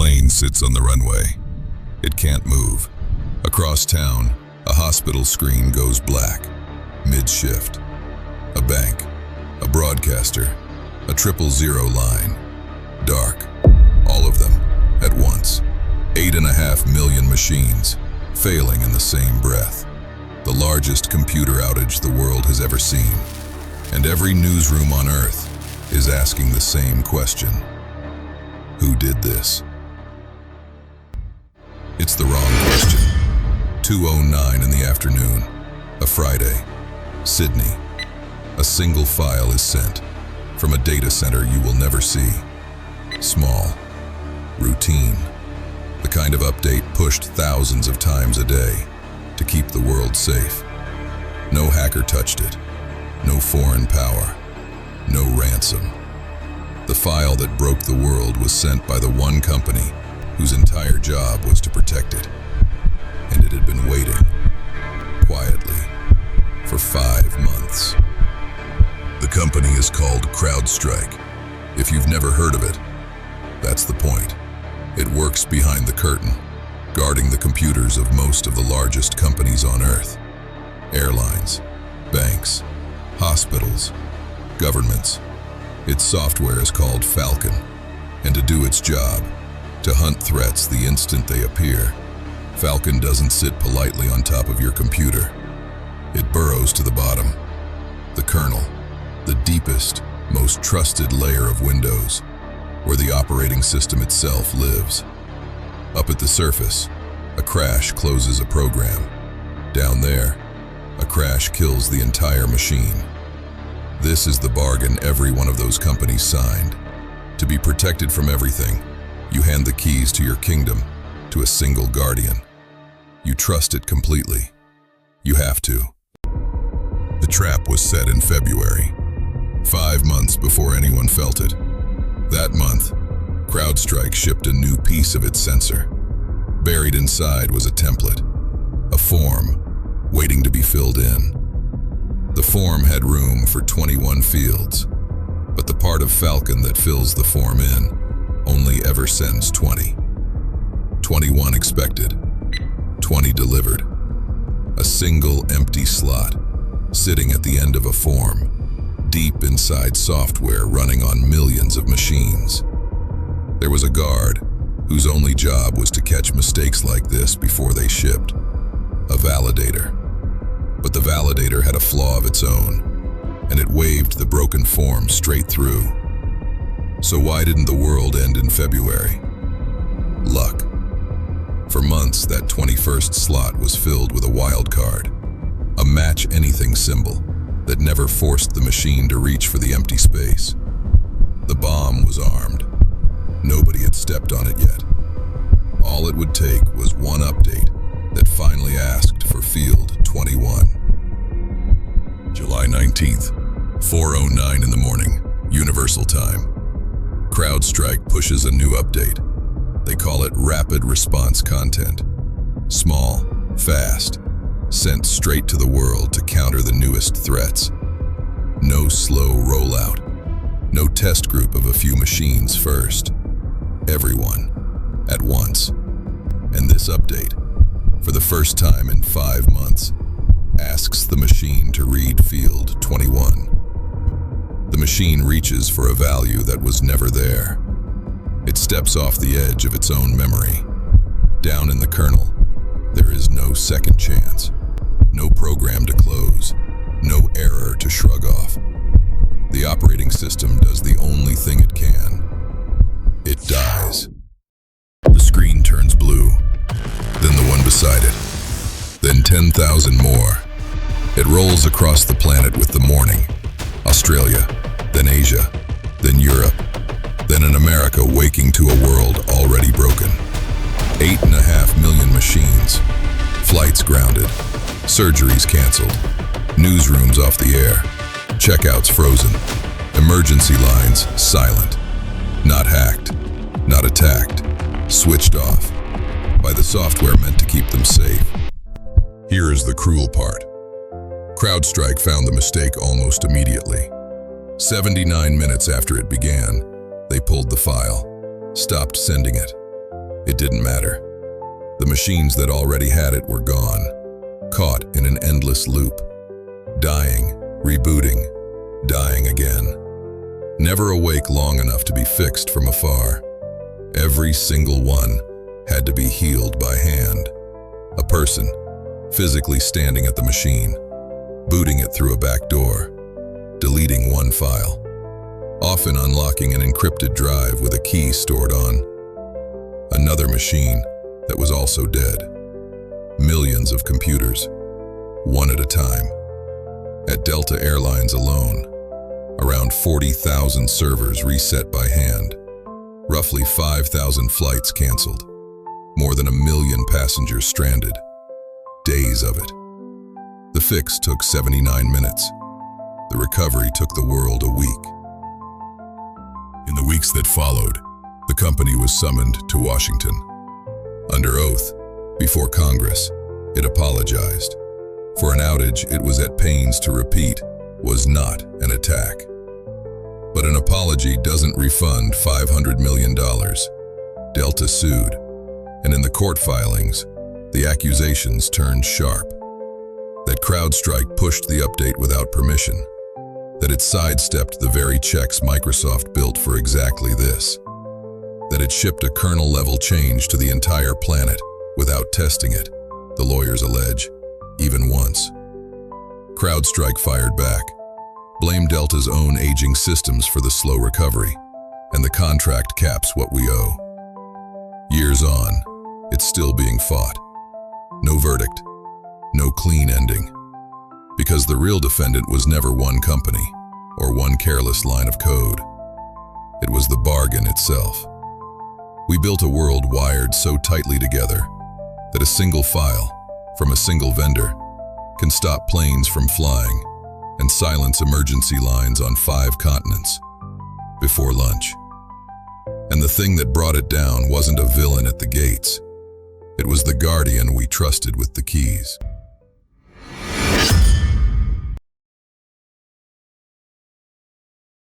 plane sits on the runway. It can't move. Across town, a hospital screen goes black, mid-shift. A bank, a broadcaster, a 000 line. Dark. All of them, at once. 8.5 million machines, failing in the same breath. The largest computer outage the world has ever seen. And every newsroom on Earth is asking the same question. Who did this? It's the wrong question. 2:09 in the afternoon, a Friday, Sydney. A single file is sent from a data center you will never see. Small, routine, the kind of update pushed thousands of times a day to keep the world safe. No hacker touched it, no foreign power, no ransom. The file that broke the world was sent by the one company whose entire job was to protect it. And it had been waiting, quietly, for 5 months. The company is called CrowdStrike. If you've never heard of it, that's the point. It works behind the curtain, guarding the computers of most of the largest companies on Earth. Airlines, banks, hospitals, governments. Its software is called Falcon, and to do its job, to hunt threats the instant they appear, Falcon doesn't sit politely on top of your computer. It burrows to the bottom. The kernel, the deepest, most trusted layer of Windows, where the operating system itself lives. Up at the surface, a crash closes a program. Down there, a crash kills the entire machine. This is the bargain every one of those companies signed. To be protected from everything, you hand the keys to your kingdom to a single guardian. You trust it completely. You have to. The trap was set in February, 5 months before anyone felt it. That month, CrowdStrike shipped a new piece of its sensor. Buried inside was a template, a form, waiting to be filled in. The form had room for 21 fields, but the part of Falcon that fills the form in only ever sends 20. 21 expected, 20 delivered. A single empty slot, sitting at the end of a form, deep inside software running on millions of machines. There was a guard whose only job was to catch mistakes like this before they shipped. A validator. But the validator had a flaw of its own, and it waved the broken form straight through. So why didn't the world end in February? Luck. For months, that 21st slot was filled with a wild card, a match-anything symbol that never forced the machine to reach for the empty space. The bomb was armed. Nobody had stepped on it yet. All it would take was one update that finally asked for field 21. July 19th, 4:09 in the morning, Universal Time. CrowdStrike pushes a new update. They call it Rapid Response Content. Small, fast, sent straight to the world to counter the newest threats. No slow rollout. No test group of a few machines first. Everyone, at once. And this update, for the first time in 5 months, asks the machine to read field 21. The machine reaches for a value that was never there. It steps off the edge of its own memory. Down in the kernel, there is no second chance, no program to close, no error to shrug off. The operating system does the only thing it can. It dies. The screen turns blue, then the one beside it, then 10,000 more. It rolls across the planet with the morning. Australia, then Asia, then Europe, then in America waking to a world already broken. 8.5 million machines, flights grounded, surgeries canceled, newsrooms off the air, checkouts frozen, emergency lines silent, not hacked, not attacked, switched off by the software meant to keep them safe. Here is the cruel part. CrowdStrike found the mistake almost immediately. 79 minutes after it began, they pulled the file, stopped sending it. It didn't matter. The machines that already had it were gone, caught in an endless loop, dying, rebooting, dying again. Never awake long enough to be fixed from afar. Every single one had to be healed by hand. A person, physically standing at the machine, booting it through a back door, deleting one file, often unlocking an encrypted drive with a key stored on another machine that was also dead. Millions of computers, one at a time. At Delta Airlines alone, around 40,000 servers reset by hand, roughly 5,000 flights canceled, more than 1 million passengers stranded. Days of it. The fix took 79 minutes. The recovery took the world a week. In the weeks that followed, the company was summoned to Washington. Under oath, before Congress, it apologized for an outage it was at pains to repeat was not an attack. But an apology doesn't refund $500 million. Delta sued, and in the court filings, the accusations turned sharp. That CrowdStrike pushed the update without permission, that it sidestepped the very checks Microsoft built for exactly this, that it shipped a kernel-level change to the entire planet without testing it, the lawyers allege, even once. CrowdStrike fired back, blamed Delta's own aging systems for the slow recovery, and the contract caps what we owe. Years on, it's still being fought. No verdict, no clean ending, because the real defendant was never one company or one careless line of code. It was the bargain itself. We built a world wired so tightly together that a single file from a single vendor can stop planes from flying and silence emergency lines on 5 continents before lunch. And the thing that brought it down wasn't a villain at the gates. It was the guardian we trusted with the keys.